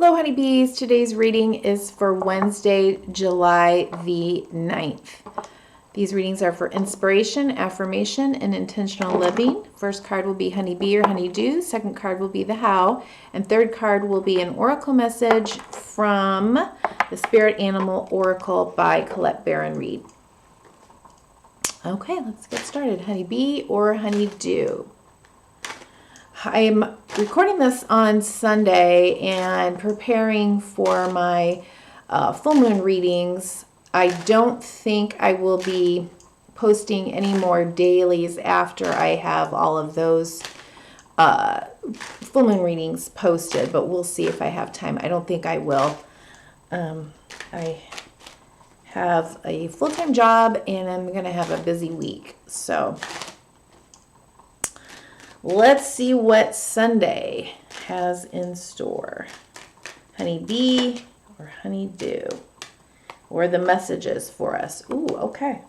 Hello, honeybees. Today's reading is for Wednesday, July the 9th. These readings are for inspiration, affirmation, and intentional living. First card will be honeybee or honeydew. Second card will be the how. And third card will be an oracle message from the Spirit Animal Oracle by Colette Baron Reid. Okay, let's get started. Honeybee or honeydew. I'm recording this on Sunday and preparing for my full moon readings. I don't think I will be posting any more dailies after I have all of those full moon readings posted, but we'll see if I have time. I don't think I will. I have a full-time job and I'm going to have a busy week, so let's see what Sunday has in store. Honeybee or honeydew? Or the messages for us. Ooh, okay.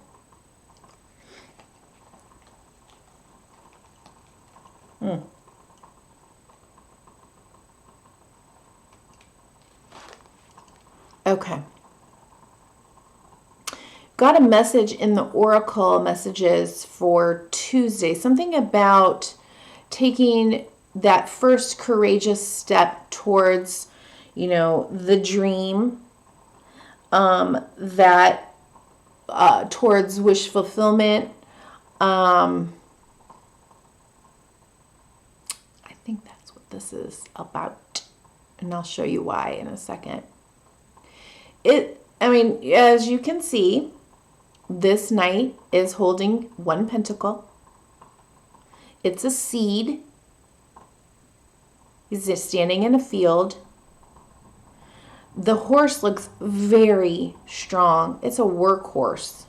Okay. Got a message in the Oracle messages for Tuesday. Something about taking that first courageous step towards, the dream, that towards wish fulfillment. I think that's what this is about, and I'll show you why in a second. As you can see, this knight is holding one pentacle. It's a seed. He's just standing in a field. The horse looks very strong. It's a workhorse.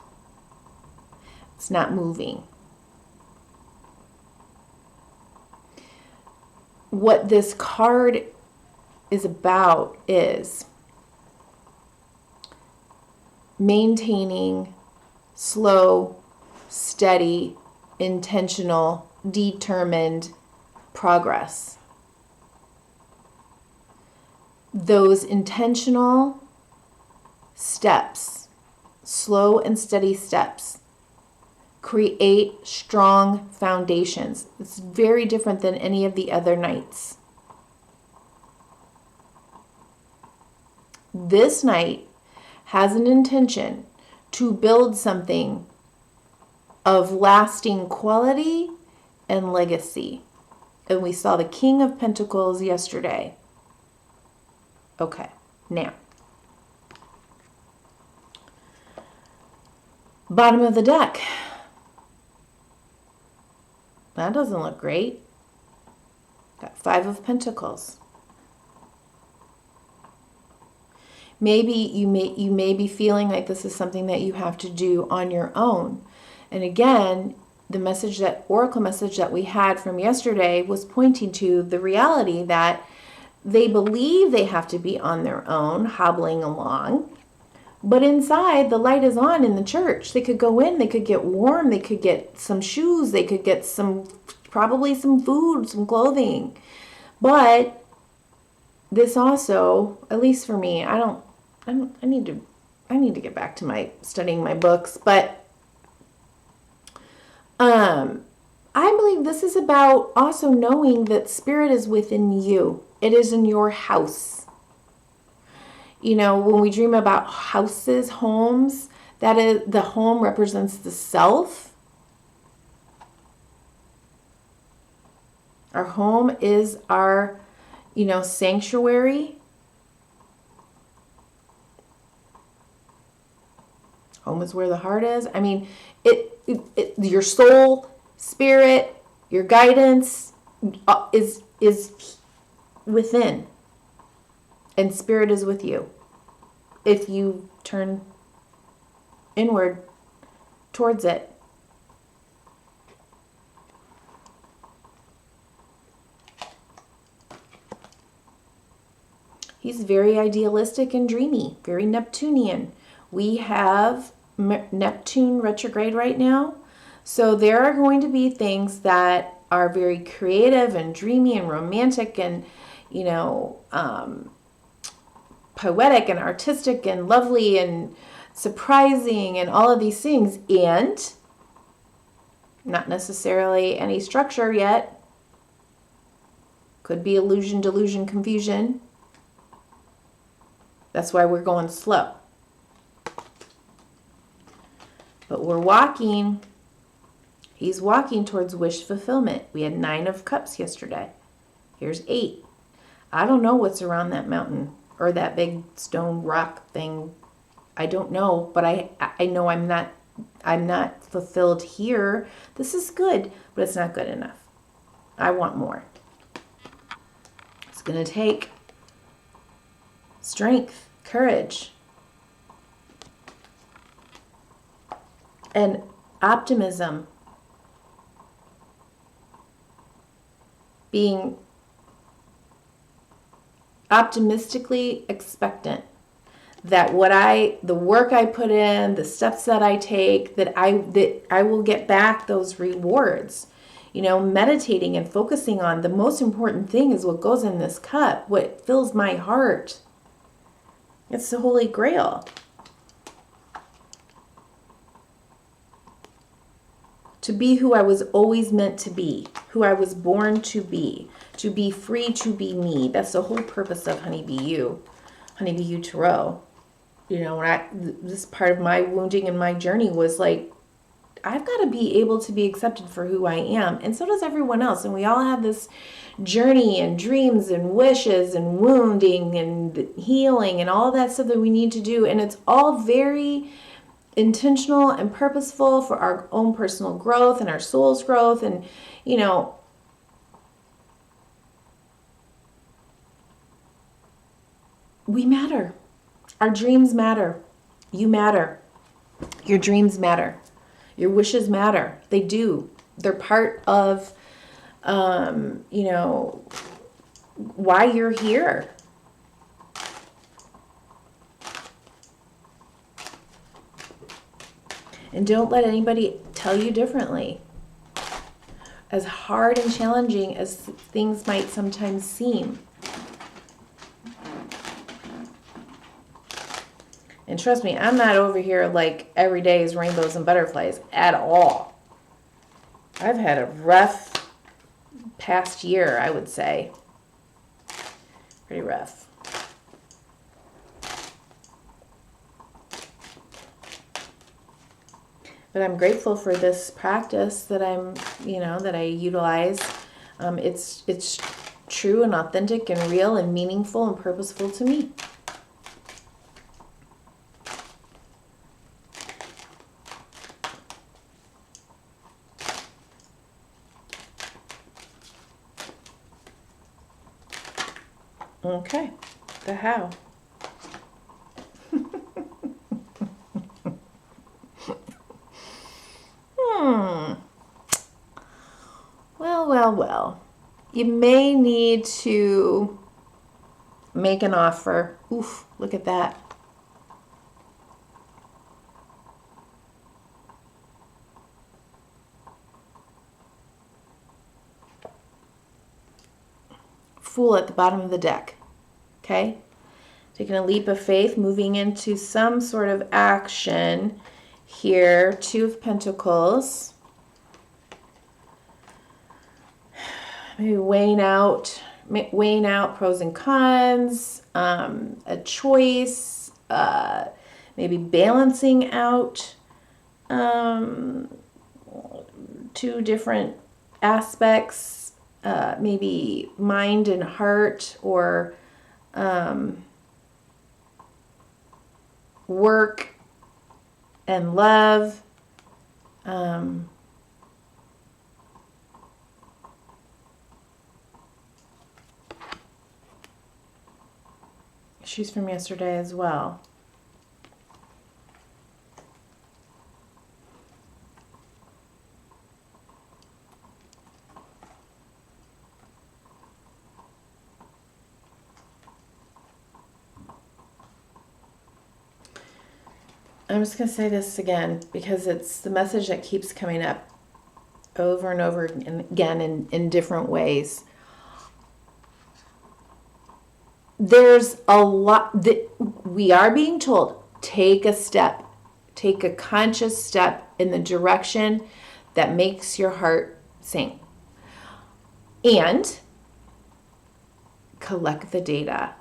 It's not moving. What this card is about is maintaining slow, steady, intentional, determined progress. Those intentional steps, slow and steady steps, create strong foundations. It's very different than any of the other knights. This knight has an intention to build something of lasting quality and legacy. And we saw the King of Pentacles yesterday. Okay, now, bottom of the deck. That doesn't look great. Got 5 of Pentacles. Maybe you may be feeling like this is something that you have to do on your own. And again, the oracle message that we had from yesterday was pointing to the reality that they believe they have to be on their own, hobbling along. But inside, the light is on in the church. They could go in, they could get warm, they could get some shoes, they could get probably some food, some clothing. But this also, at least for me, I need to get back to studying my books, but I believe this is about also knowing that Spirit is within you. It is in your house. When we dream about houses, homes, that is, the home represents the self. Our home is our, sanctuary. Home is where the heart is. Your soul, spirit, your guidance is within, and Spirit is with you if you turn inward towards it. He's very idealistic and dreamy, very Neptunian. We have Neptune retrograde right now, so there are going to be things that are very creative and dreamy and romantic and, poetic and artistic and lovely and surprising and all of these things, and not necessarily any structure yet. Could be illusion, delusion, confusion. That's why we're going slow. But we're walking. He's walking towards wish fulfillment. We had 9 of Cups yesterday. Here's 8. I don't know what's around that mountain or that big stone rock thing. I don't know, but I know I'm not fulfilled here. This is good, but it's not good enough. I want more. It's going to take strength, courage, and optimism. Being optimistically expectant that the work I put in, the steps that I take, that I will get back those rewards. Meditating and focusing on the most important thing is what goes in this cup, what fills my heart. It's the Holy Grail. To be who I was always meant to be, who I was born to be free to be me. That's the whole purpose of Honeybee You Tarot. This part of my wounding and my journey was like, I've got to be able to be accepted for who I am. And so does everyone else. And we all have this journey and dreams and wishes and wounding and healing and all that stuff that we need to do. And it's all very intentional and purposeful for our own personal growth and our soul's growth. And, we matter. Our dreams matter. You matter. Your dreams matter. Your wishes matter. They do. They're part of, why you're here. And don't let anybody tell you differently. As hard and challenging as things might sometimes seem. And trust me, I'm not over here like every day is rainbows and butterflies at all. I've had a rough past year, I would say. Pretty rough. But I'm grateful for this practice that that I utilize. It's true and authentic and real and meaningful and purposeful to me. Okay, the how. Well. You may need to make an offer. Oof, look at that. Fool at the bottom of the deck. Okay? Taking a leap of faith, moving into some sort of action here. 2 of Pentacles. Maybe weighing out pros and cons, a choice, maybe balancing out 2 different aspects, maybe mind and heart, or work and love. She's from yesterday as well. I'm just going to say this again because it's the message that keeps coming up over and over again in different ways. there's a lot that we are being told, take a step, take a conscious step in the direction that makes your heart sing. And collect the data.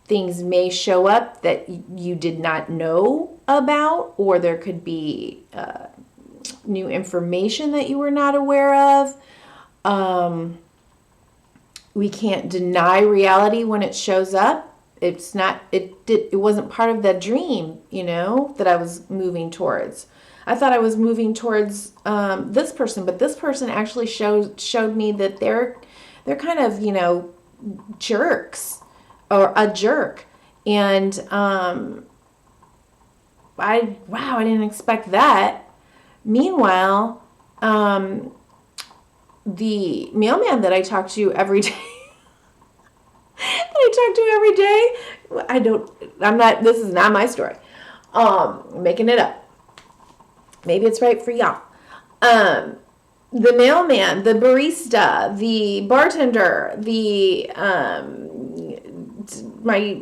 Things may show up that you did not know about, or there could be new information that you were not aware of. We can't deny reality when it shows up. It wasn't part of that dream, that I was moving towards. I thought I was moving towards this person, but this person actually showed me that they're kind of, jerks, or a jerk. And I didn't expect that. Meanwhile, the mailman that I talk to every day, this is not my story. I'm making it up. Maybe it's right for y'all. The mailman, the barista, the bartender, my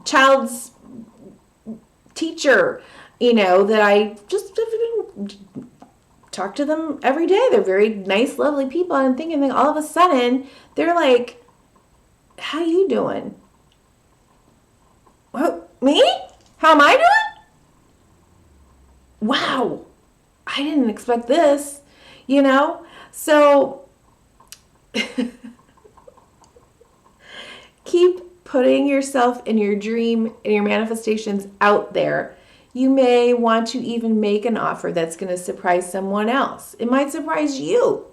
child's teacher, that I just talk to them every day. They're very nice, lovely people. And I'm thinking, all of a sudden, they're like, how you doing? What, me? How am I doing? Wow. I didn't expect this, So keep putting yourself and your dream and your manifestations out there. You may want to even make an offer that's going to surprise someone else. It might surprise you.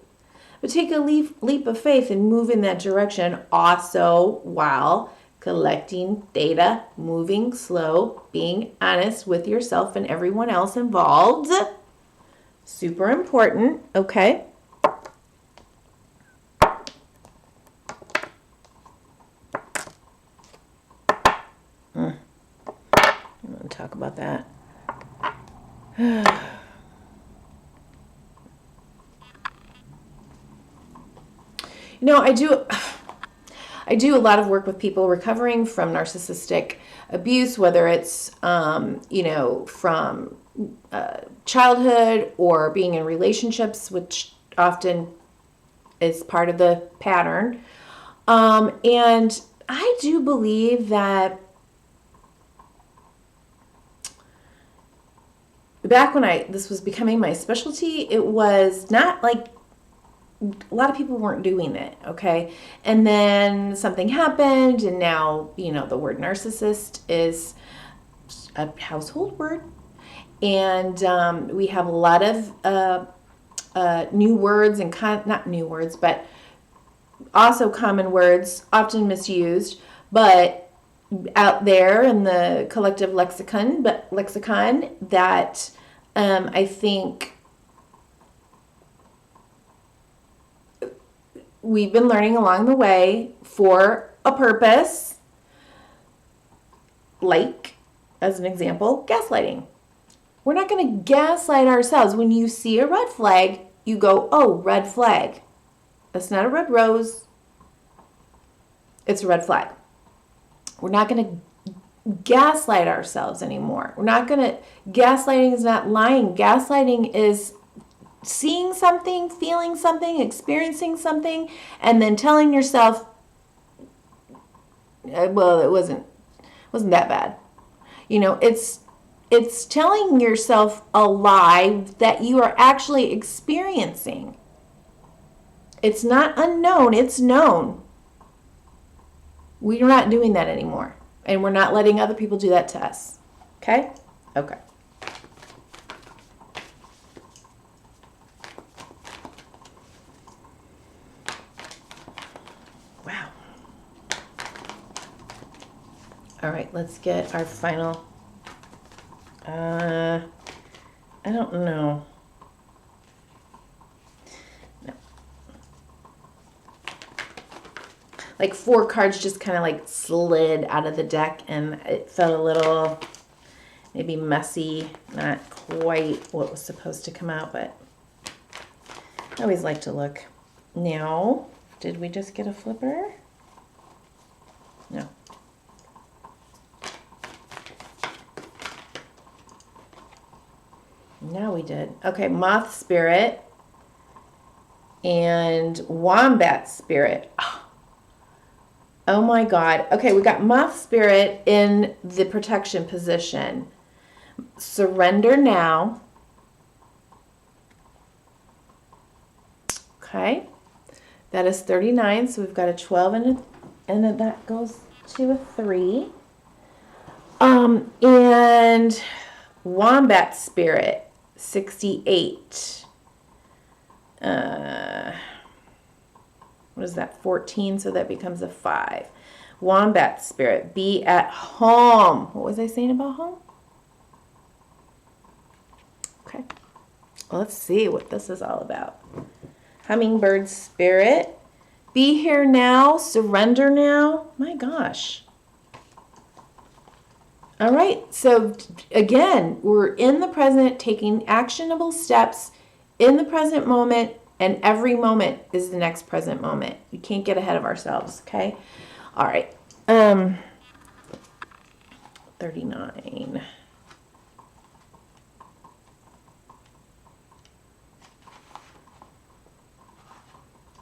But take a leap of faith and move in that direction, also while collecting data, moving slow, being honest with yourself and everyone else involved. Super important, okay? I'm going to talk about that. I do a lot of work with people recovering from narcissistic abuse, whether it's, from childhood or being in relationships, which often is part of the pattern. And I do believe that back when this was becoming my specialty, it was not like a lot of people weren't doing it, okay? And then something happened, and now, the word narcissist is a household word. And we have a lot of new words, and not new words, but also common words, often misused, but out there in the collective lexicon that I think we've been learning along the way for a purpose, like, as an example, gaslighting. We're not going to gaslight ourselves. When you see a red flag, you go, oh, red flag. That's not a red rose. It's a red flag. We're not going to gaslight ourselves anymore. Gaslighting is not lying. Gaslighting is seeing something, feeling something, experiencing something, and then telling yourself, well, it wasn't that bad. It's telling yourself a lie that you are actually experiencing. It's not unknown, it's known. We're not doing that anymore. And we're not letting other people do that to us. Okay? Okay. Wow. All right, let's get our final. I don't know. No. Like 4 cards just kind of like slid out of the deck, and it felt a little maybe messy, not quite what was supposed to come out, but I always like to look. Now, did we just get a flipper? No. Now we did. Okay, moth spirit and wombat spirit. Oh my God. Okay, we got moth spirit in the protection position. Surrender now. Okay, that is 39. So we've got a 12 and that goes to a 3. And wombat spirit, 68. What is that? 14. So that becomes a 5. Wombat spirit, be at home. What was I saying about home? Okay. Well, let's see what this is all about. Hummingbird spirit, be here now, surrender now. My gosh. All right. So again, we're in the present, taking actionable steps in the present moment, and every moment is the next present moment. We can't get ahead of ourselves, okay? All right. 39.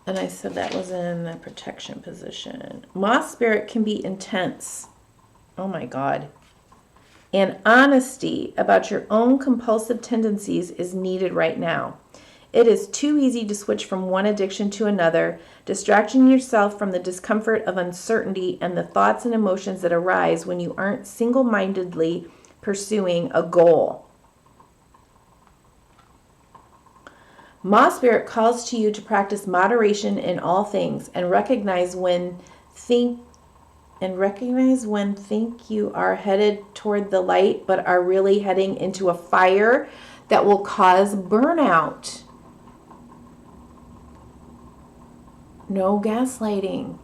And I said that was in the protection position. Moth spirit can be intense. Oh my God. And honesty about your own compulsive tendencies is needed right now. It is too easy to switch from one addiction to another, distracting yourself from the discomfort of uncertainty and the thoughts and emotions that arise when you aren't single-mindedly pursuing a goal. Moth spirit calls to you to practice moderation in all things and recognize when think you are headed toward the light but are really heading into a fire that will cause burnout. No gaslighting.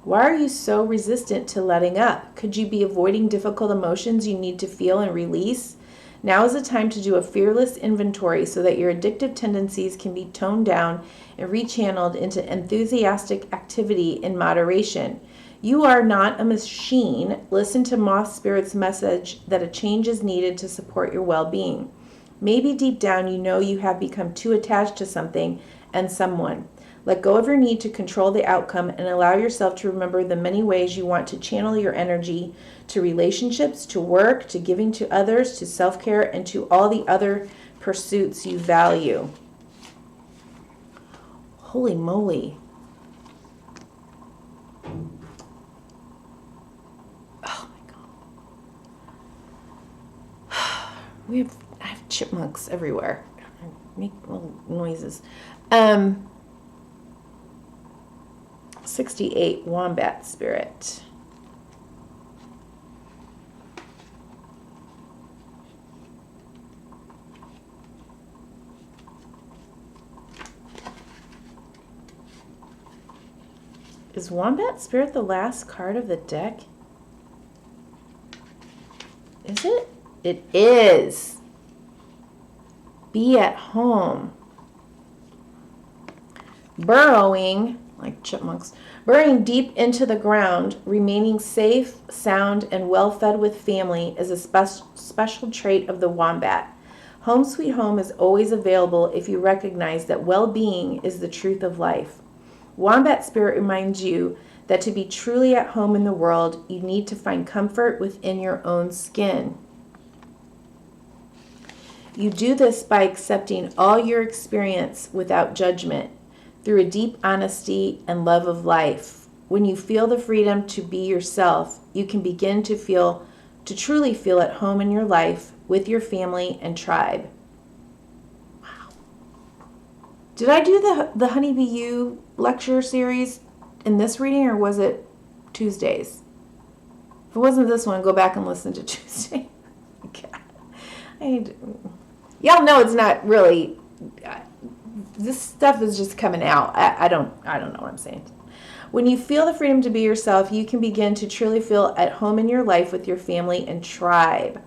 Why are you so resistant to letting up? Could you be avoiding difficult emotions you need to feel and release? Now is the time to do a fearless inventory so that your addictive tendencies can be toned down and rechanneled into enthusiastic activity in moderation. You are not a machine. Listen to Moth Spirit's message that a change is needed to support your well-being. Maybe deep down you know you have become too attached to something and someone. Let go of your need to control the outcome and allow yourself to remember the many ways you want to channel your energy to relationships, to work, to giving to others, to self-care, and to all the other pursuits you value. Holy moly. Oh my God. I have chipmunks everywhere. I make little noises. 68, wombat spirit. Is wombat spirit the last card of the deck? Is it? It is. Be at home. Burrowing, like chipmunks, burrowing deep into the ground, remaining safe, sound, and well-fed with family is a special trait of the wombat. Home sweet home is always available if you recognize that well-being is the truth of life. Wombat spirit reminds you that to be truly at home in the world, you need to find comfort within your own skin. You do this by accepting all your experience without judgment, through a deep honesty and love of life. When you feel the freedom to be yourself, you can begin to truly feel at home in your life with your family and tribe. Wow. Did I do the Honeybee U lecture series in this reading, or was it Tuesdays? If it wasn't this one, go back and listen to Tuesday. Y'all know it's not really... this stuff is just coming out. I don't know what I'm saying. When you feel the freedom to be yourself, you can begin to truly feel at home in your life with your family and tribe.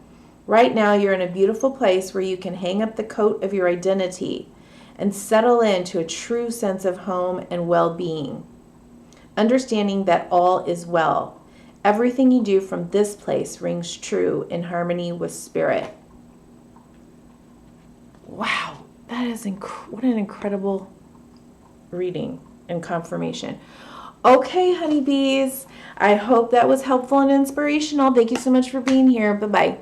Right now, you're in a beautiful place where you can hang up the coat of your identity and settle into a true sense of home and well-being, understanding that all is well. Everything you do from this place rings true in harmony with spirit. Wow, that is what an incredible reading and confirmation. Okay, honeybees, I hope that was helpful and inspirational. Thank you so much for being here. Bye-bye.